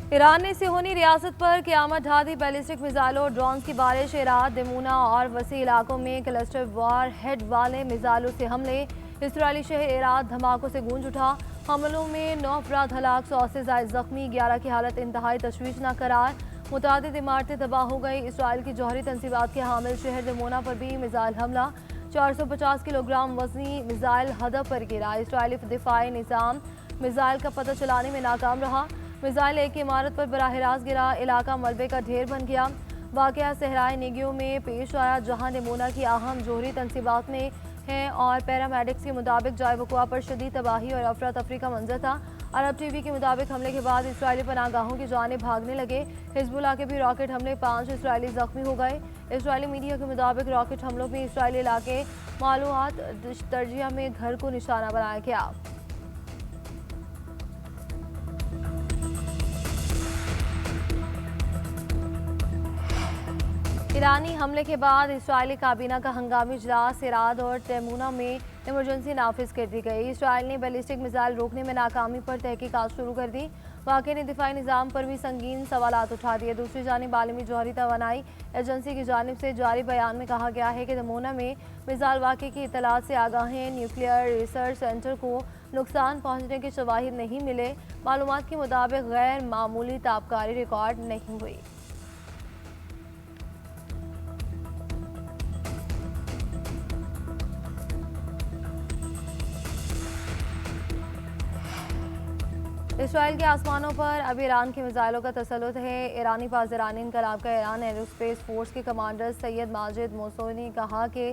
Iran ने सिहोनी रियासत पर क़यामत ढा दी। बैलिस्टिक मिसाइलों और ड्रोन्स की बारिश। हेरात, दिमूना और वसी इलाकों में क्लस्टर वार हेड वाले मिसाइलों से हमले। इसराइली शहर हेरात धमाकों से गूंज उठा। हमलों में 9 अफराद हलाक, 100 से ज़ायद जख्मी, 11 की हालत इंतहाई तशवीशनाक करार। मुतादिद इमारतें तबाह हो गई। इसराइल की जौहरी तनसीबात के हामिल शहर दिमोना पर भी मिसाइल हमला। 450 किलोग्राम वजनी मिसाइल हदफ पर गिरा। इसराइली दिफाई निज़ाम मिसाइल का पता चलाने में नाकाम रहा। मिसाइल एक इमारत पर बराह रास्त गिरा। इलाका मलबे का ढेर बन गया। वाक़या सहराए नेगियो में पेश आया, जहां नमूना की अहम जोहरी तनसीबात में है और पैरामेडिक्स के मुताबिक जाए वक़ुआ पर शदीद तबाही और अफरा तफरी का मंजर था। अरब टीवी के मुताबिक हमले के बाद इसराइली पनाहगाहों की जानिब भागने लगे। हिजबुल्लाह के भी रॉकेट हमले, 5 इसराइली जख्मी हो गए। इसराइली मीडिया के मुताबिक रॉकेट हमलों में इसराइली इलाके मालूमात तर्जिया में घर को निशाना बनाया गया। ईरानी हमले के बाद इसराइली काबीना का हंगामी इजलास। हेरात और तैमूना में इमरजेंसी नाफिज कर दी गई। इसराइल ने बैलिस्टिक मिसाइल रोकने में नाकामी पर तहकीकात शुरू कर दी। वाक़े ने दिफाई निज़ाम पर भी संगीन सवालात उठा दिए। दूसरी जानिब आलमी जौहरी तवानाई एजेंसी की जानिब से जारी बयान में कहा गया है कि तैमूना में मिसाइल वाक़े की इतलात से आगाह हैं। न्यूक्लियर रिसर्च सेंटर को नुकसान पहुँचने के शवाहिद नहीं मिले। मालूमात के मुताबिक गैर मामूली ताबकारी रिकॉर्ड नहीं हुई। इसराइल के आसमानों पर अब ईरान के मिसाइलों का तसल्लुत है। ईरानी पासदारानी इनकलाब का ईरान एरोस्पेस फोर्स के कमांडर सैयद माजिद मोसोनी ने कहा कि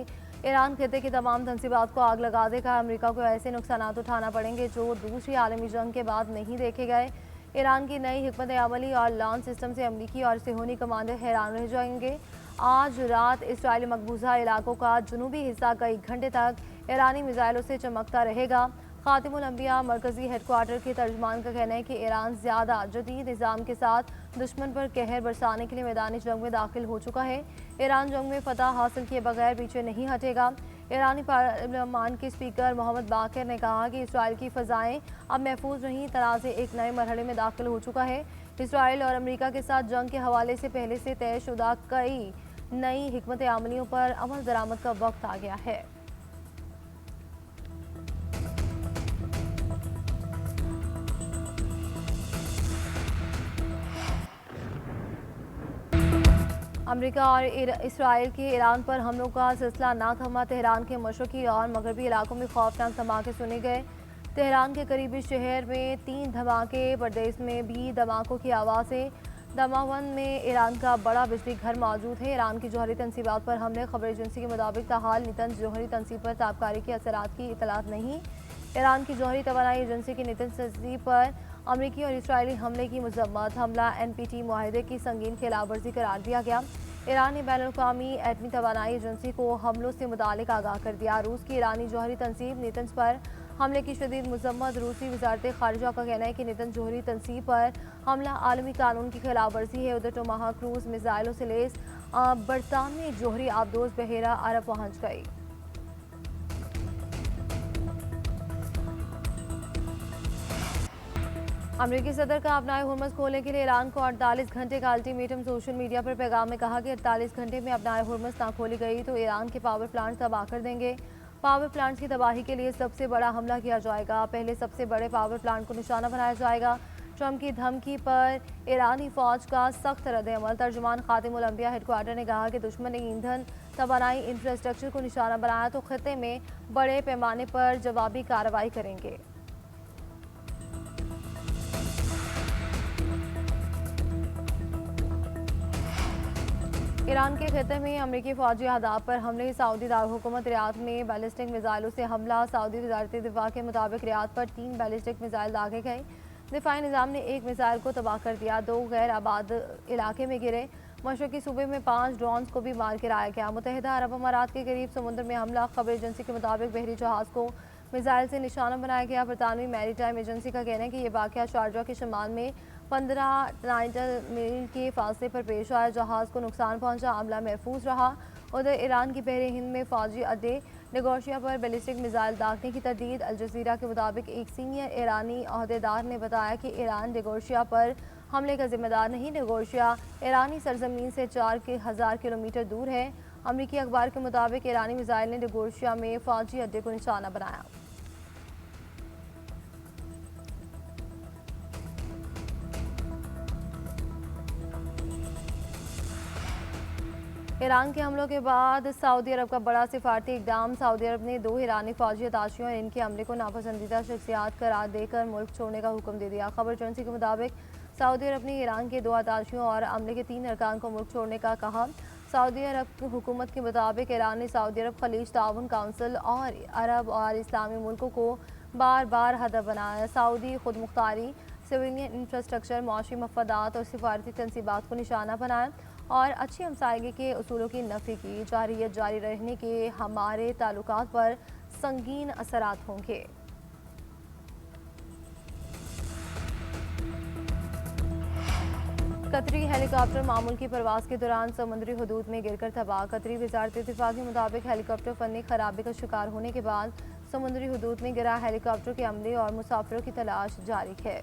ईरान खिते की तमाम तनसीबात को आग लगा देगा। अमेरिका को ऐसे नुकसान उठाना पड़ेंगे जो दूसरी आलमी जंग के बाद नहीं देखे गए। ईरान की नई हिकमत अमली और लॉन्च सिस्टम से अमरीकी और सिहोनी कमांडर हैरान रह जाएंगे। आज रात इसराइली मकबूजा इलाकों का जुनूबी हिस्सा कई घंटे तक ईरानी मिसाइलों से चमकता रहेगा। खातिमुल अंबिया मरकजी हेडक्वार्टर के तर्जमान का कहना है कि ईरान ज़्यादा जदीद निज़ाम के साथ दुश्मन पर कहर बरसाने के लिए मैदानी जंग में दाखिल हो चुका है। ईरान जंग में फतह हासिल किए बगैर पीछे नहीं हटेगा। ईरानी पार्लियामान के स्पीकर मोहम्मद बाकर ने कहा कि इसराइल की फ़ज़ाएँ अब महफूज नहीं, तनाज़े एक नए मरहले में दाखिल हो चुका है। इसराइल और अमरीका के साथ जंग के हवाले से पहले से तयशुदा कई नई हिकमत अमलियों पर अमल दरामद का वक्त आ गया है। अमेरिका और इसराइल के ईरान पर हमलों का सिलसिला ना थमा। तेहरान के मशरकी और मगरबी इलाकों में खौफनाक धमाके सुने गए। तेहरान के करीबी शहर में 3 धमाके, प्रदेश में भी धमाकों की आवाज़ें। दमावन में ईरान का बड़ा बिजली घर मौजूद है। ईरान की जौहरी तनसीबात पर हमले। खबर एजेंसी के मुताबिक ताहाल नितंज जौहरी तनसीब पर ताबकारी के असरात की इतलात नहीं। ईरान की जौहरी तवानाई एजेंसी की नितंज तनसीब पर अमरीकी और इसराइली हमले की मजम्मत। हमला NPT मुआहदे की संगीन खिलाफवर्जी करार दिया गया। ईरान ने बैनुल-अक़वामी एटमी तवानाई एजेंसी को हमलों से मुतालिक आगाह कर दिया। रूस की ईरानी जौहरी तनसीब नितंज पर हमले की शदीद मजम्मत। रूसी वज़ारत ख़ारिजा का कहना है कि नितंज जौहरी तनसीब पर हमला आलमी कानून की खिलाफवर्जी है। उधर टोमाहाक क्रूज़ मिसाइलों से लैस बरतानवी जौहरी आबदोज़ बहेरा अरब पहुँच गई। अमरीकी सदर का अपनाए हुर्मस खोलने के लिए ईरान को 48 घंटे का अल्टीमेटम। सोशल मीडिया पर पैगाम में कहा कि 48 घंटे में अपनाए हुर्मस ना खोली गई तो ईरान के पावर प्लांट तबाह कर देंगे। पावर प्लांट्स की तबाही के लिए सबसे बड़ा हमला किया जाएगा। पहले सबसे बड़े पावर प्लांट को निशाना बनाया जाएगा। ट्रंप की धमकी पर ईरानी फौज का सख्त रद्द-ए-अमल। तर्जुमान खातिमुल अंबिया हेडक्वार्टर ने कहा कि दुश्मन ने ईंधन तवानाई इंफ्रास्ट्रक्चर को निशाना बनाया तो खिते में बड़े पैमाने पर जवाबी कार्रवाई करेंगे। ईरान के खिते में अमरीकी फौजी अहदाफ पर हमले। सऊदी दारकूमत रियाद में बैलिस्टिक मिसाइलों से हमला। सऊदी वज़ारत दिफा के मुताबिक रियाद पर 3 बैलिस्टिक मिसाइल दागे गए। दिफाई निज़ाम ने एक मिसाइल को तबाह कर दिया। 2 गैर आबाद इलाके में गिरे। मशरकी सूबे में 5 ड्रोन्स को भी मार गिराया गया। मुत्तहिदा अरब अमारात के करीब समुद्र में हमला। खबर एजेंसी के मुताबिक बहरी जहाज़ को मिसाइल से निशाना बनाया गया। बरतानवी मैरीटाइम एजेंसी का कहना है कि यह वाक़या शारजा के शुमाल में 15 नाटिकल मील के फासले पर पेश आया। जहाज़ को नुकसान पहुंचा, अमला महफूज रहा। उधर ईरान की बहरे हिंद में फौजी अड्डे निगोशिया पर बैलिस्टिक मिसाइल दागने की तरदीद। अल जज़ीरा के मुताबिक एक सीनियर ईरानी अहदेदार ने बताया कि ईरान निगोशिया पर हमले का जिम्मेदार नहीं। नेगोशिया ईरानी सरजमीन से 4,000 किलोमीटर दूर है। अमरीकी अखबार के मुताबिक ईरानी मिसाइल ने नेगोशिया में फौजी अड्डे को निशाना बनाया। ईरान के हमलों के बाद सऊदी अरब का बड़ा सिफारती इकदाम। सऊदी अरब ने 2 ईरानी फौजी अताशियों और इनके हमले को नापसंदीदा शख्सियात करार देकर मुल्क छोड़ने का हुक्म दे दिया। खबर एजेंसी के मुताबिक सऊदी अरब ने ईरान के 2 अताशियों और अमले के 3 अरकान को मुल्क छोड़ने का कहा। सऊदी अरब की हुकूमत के मुताबिक ईरान ने सऊदी अरब खलीज ताउन काउंसिल और अरब और इस्लामी मुल्कों को बार बार हदफ बनाया। सऊदी खुद मुख्तारी, सिविलियन इंफ्रास्ट्रक्चर, मुआशी मफादात और सिफारती तनसीबात को निशाना बनाया और अच्छी हमसायगी के उसूलों की नफी की। जारियत जारी रहने के हमारे ताल्लुकात पर संगीन असरात होंगे। कतरी हेलीकॉप्टर मामूल की परवाज के दौरान समुद्री हदूद में गिरकर तबाह। कतरी वजारत दिफा के मुताबिक हेलीकॉप्टर फनी खराबी का शिकार होने के बाद समुद्री हदूद में गिरा। हेलीकॉप्टर के अमले और मुसाफिरों की तलाश जारी है।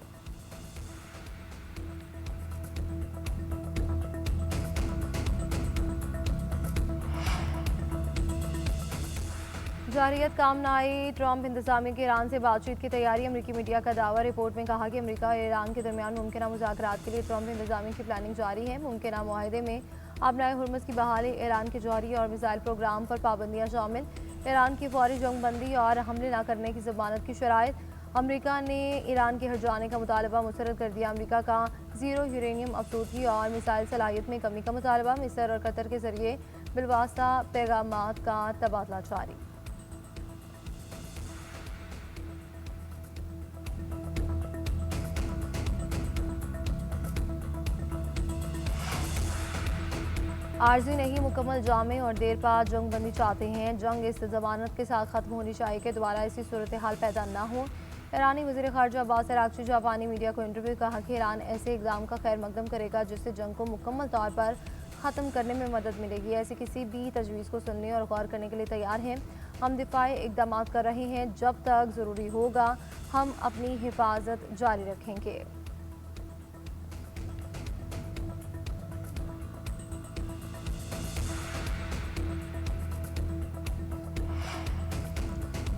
जारियत काम न आई। ट्रंप इंतजामिया की ईरान से बातचीत की तैयारी। अमरीकी मीडिया का दावा। रिपोर्ट में कहा कि अमरीका और ईरान के दरमियान मुमकिन मुज़ाकरात के लिए ट्रंप इंतजामिया की प्लानिंग जारी है। मुमकिन मुआहदे में अपनाए हुर्मुज़ की बहाली, ईरान के जौहरी और मिसाइल प्रोग्राम पर पाबंदियाँ शामिल, ईरान की फौरी जंगबंदी और हमले न करने की ज़मानत की शराइत। अमरीका ने ईरान के हट जाने का मुतालबा मुस्तरद कर दिया। अमरीका का ज़ीरो यूरेनियम आपूर्ति और मिसाइल सलाहियत में कमी का मुतालबा। मिस्र और कतर के जरिए बिलवास्ता पैगामात का तबादला जारी। आर्जी नहीं, मुकम्मल जामे और देर पा जंगबंदी चाहते हैं। जंग इस जमानत के साथ खत्म होनी चाहिए कि दोबारा ऐसी सूरत हाल पैदा न हो। ईरानी वज़ीर ख़ारजा अब्बास अराग़ची जापानी मीडिया को इंटरव्यू कहा कि ईरान ऐसे इक़दाम का खैर मकदम करेगा जिससे जंग को मुकम्मल तौर पर ख़त्म करने में मदद मिलेगी। ऐसी किसी भी तजवीज़ को सुनने और गौर करने के लिए तैयार हैं। हम दिफाई इक़दाम कर रहे हैं। जब तक ज़रूरी होगा हम अपनी हिफाजत जारी रखेंगे।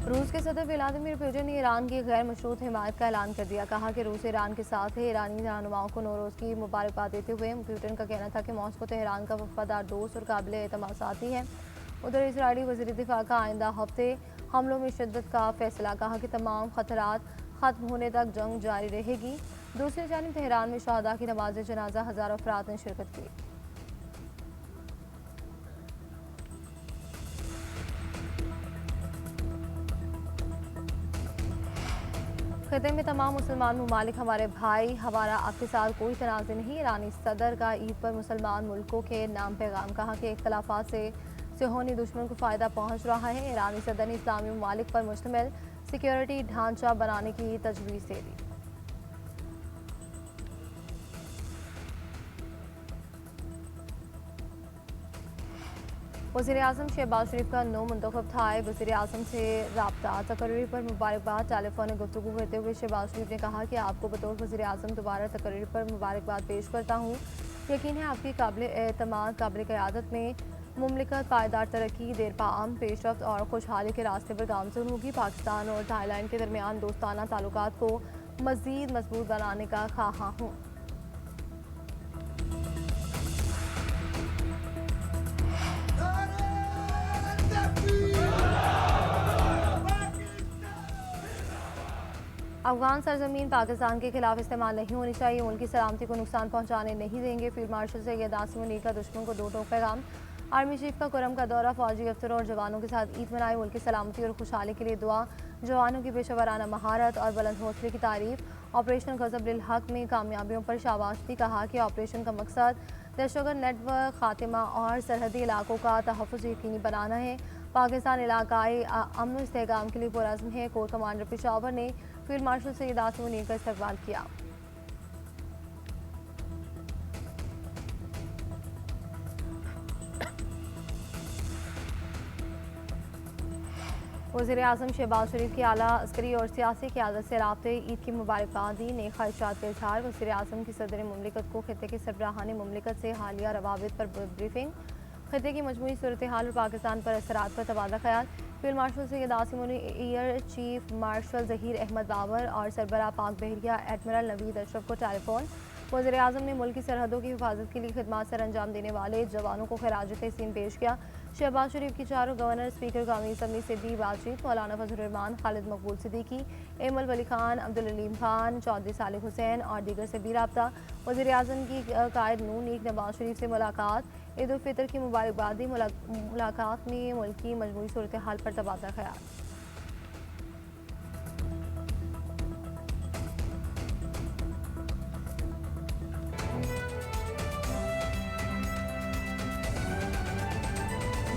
रूस के सदर व्लादिमीर पुतिन ने ईरान की गैर मशरूत हिमायत का ऐलान कर दिया। कहा कि रूस ईरान के साथ है। ईरानी रहनुमाओं को नौरोज़ की मुबारकबाद देते हुए पुतिन का कहना था कि मॉस्को तेहरान का वफादार दोस्त और काबिल एतमाद साथी है। उधर इजरायली वज़ीर दिफा का आइंदा हफ्ते हमलों में शिद्दत का फैसला। कहा कि तमाम खतरात ख़त्म होने तक जंग जारी रहेगी। दूसरी जानिब तेहरान में शहादा की नमाज जनाजा हज़ारों अफराद ने शिरकत की। खिते में तमाम मुसलमान ममालिक हमारे भाई, हमारा आपके साथ कोई तनाज़ नहीं। ईरानी सदर का ईद पर मुसलमान मुल्कों के नाम पैगाम। कहा कि इख्तलाफात से सिहोनी दुश्मन को फ़ायदा पहुँच रहा है। ईरानी सदर ने इस्लामी ममालिक पर मुश्तमिल सिक्योरिटी ढांचा बनाने की तजवीज़ दे दी। वज़ीर आज़म शहबाज शरीफ का नौ मुंतखब था। वज़ीर आज़म से रब्ता तकरीर पर मुबारकबाद। टेलीफोन गुफ्तगू करते हुए शहबाज शरीफ ने कहा कि आपको बतौर वज़ीर आज़म दोबारा तकरीर पर मुबारकबाद पेश करता हूँ। यकीन है आपकी काबिल एतमाद, काबिल क़यादत में मुमलिकत पायदार तरक्की, देर पाम पेशरफ्त और खुशहाली के रास्ते पर गामज़न होगी। पाकिस्तान और थाईलैंड के दरमियान दोस्ताना ताल्लुकात को मज़ीद मजबूत बनाने का ख्वाह हूँ। अफगान सरजमीन पाकिस्तान के खिलाफ इस्तेमाल नहीं होनी चाहिए। मुल्क की सलामती को नुकसान पहुंचाने नहीं देंगे। फील्ड मार्शल सैयद आसिम मुनीर का दुश्मन को 2 टोक पैगाम। आर्मी चीफ का कुरम का दौरा। फौजी अफसरों और जवानों के साथ ईद मनाई। मुल्क की सलामती और खुशहाली के लिए दुआ। जवानों की पेशेवराना महारत और बुलंद हौसले की तारीफ। ऑपरेशन गज़ब लिल हक में कामयाबियों पर शाबाशी। कहा कि ऑपरेशन का मकसद दहशतगर्द नेटवर्क खात्मा और सरहदी इलाकों का तहफ़्फ़ुज़ यकीनी बनाना है। पाकिस्तान इलाकाई अमन इस्तेहकाम के लिए पुरअज़्म है। कोर कमांडर पेशावर ने फील्ड मार्शल सैयद आसिम मुनीर का इस्तकबाल किया। वज़ीर आज़म शहबाज शरीफ की आला अस्करी और सियासी क़यादत से राब्ते ईद की मुबारकबाद दी। नेक ख्वाहिशात का इजहार। वज़ीर आज़म की सदर मुमलिकत को खित्ते की सरबराहान मुमलिकत से हालिया रवाबित पर ब्रीफिंग। खित्ते की मजमूई सूरत हाल और पाकिस्तान पर असरात पर तबादला ख्याल। Field marshal Syed Asim Munir, air chief marshal Zaheer Ahmed Babar और सरबराह पाक बहरिया एडमिरल नवीद अशरफ को टेलीफोन। वज़ीर आज़म ने मुल्क की सरहदों की हिफाजत के लिए खिदमत सर अंजाम देने वाले जवानों को खराज तहसीन पेश किया। शहबाज शरीफ की चारों गवर्नर, स्पीकर कौमी असम्बली से भी बातचीत। मौलाना फजल रहमान, खालिद मकबूल सिद्दीकी, एमल वली खान, अब्दुल अलीम खान, चौधरी सालिक हुसैन और दीगर से भी रब्ता। वज़ीर आज़म की कायद नून लीग नवाज शरीफ से मुलाकात। ईद उल फितर की मुबारकबाद दी। मुलाकात में मुल्क की मजमूई सूरत हाल पर तबादला ख्याल।